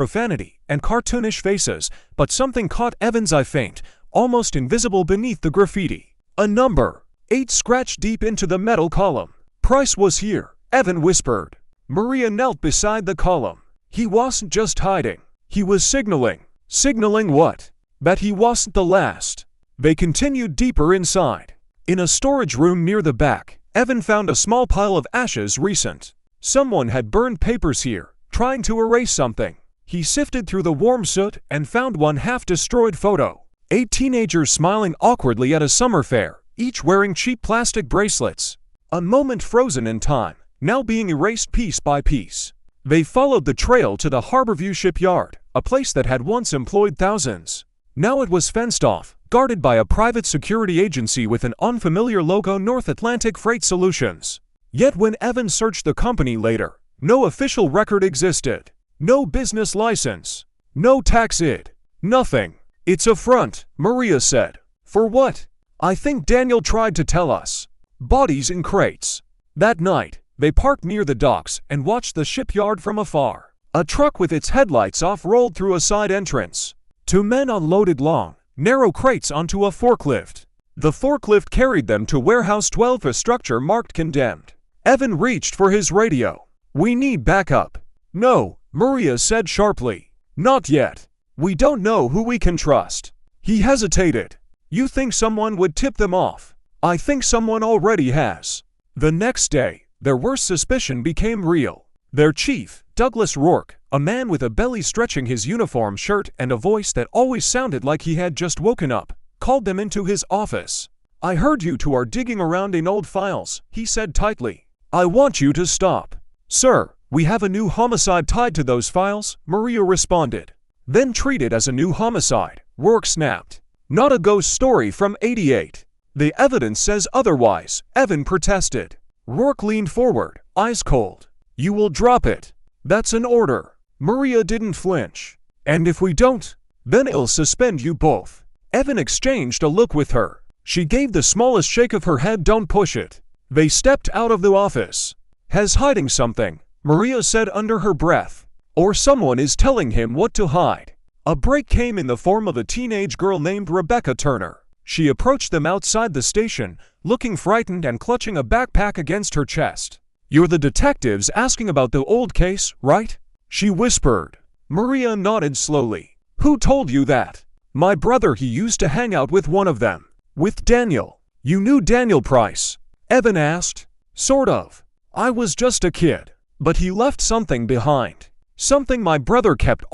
profanity and cartoonish faces, but something caught Evan's eye, faint, almost invisible beneath the graffiti. A number, 8, scratched deep into the metal column. "Price was here," Evan whispered. Maria knelt beside the column. He wasn't just hiding. He was signaling. Signaling what? That he wasn't the last. They continued deeper inside. In a storage room near the back, Evan found a small pile of ashes. Recent. Someone had burned papers here, trying to erase something. He sifted through the warm soot and found one half-destroyed photo. 8 teenagers smiling awkwardly at a summer fair, each wearing cheap plastic bracelets. A moment frozen in time, now being erased piece by piece. They followed the trail to the Harborview shipyard, a place that had once employed thousands. Now it was fenced off, guarded by a private security agency with an unfamiliar logo: North Atlantic Freight Solutions. Yet when Evan searched the company later, no official record existed. No business license. No tax id. Nothing. "It's a front," Maria said. "For what?" "I think Daniel tried to tell us." Bodies in crates. That night, they parked near the docks and watched the shipyard from afar. A truck with its headlights off rolled through a side entrance. 2 men unloaded long, narrow crates onto a forklift. The forklift carried them to Warehouse 12, a structure marked condemned. Evan reached for his radio. "We need backup." "No," Maria said sharply. "Not yet. We don't know who we can trust." He hesitated. "You think someone would tip them off?" "I think someone already has." The next day, their worst suspicion became real. Their chief, Douglas Rourke, a man with a belly stretching his uniform shirt and a voice that always sounded like he had just woken up, called them into his office. "I heard you two are digging around in old files," he said tightly. "I want you to stop." "Sir, we have a new homicide tied to those files," Maria responded. "Then treat it as a new homicide," Rourke snapped. "Not a ghost story from '88. The evidence says otherwise," Evan protested. Rourke leaned forward, eyes cold. "You will drop it." "That's an order." Maria didn't flinch. "And if we don't, then I'll suspend you both." Evan exchanged a look with her. She gave the smallest shake of her head. "Don't push it." They stepped out of the office. "Has hiding something," Maria said under her breath. "Or someone is telling him what to hide." A break came in the form of a teenage girl named Rebecca Turner. She approached them outside the station, looking frightened and clutching a backpack against her chest. "You're the detectives asking about the old case, right?" she whispered. Maria nodded slowly. "Who told you that?" "My brother. He used to hang out with one of them." "With Daniel?" "You knew Daniel Price?" Evan asked. "Sort of. I was just a kid. But he left something behind. Something my brother kept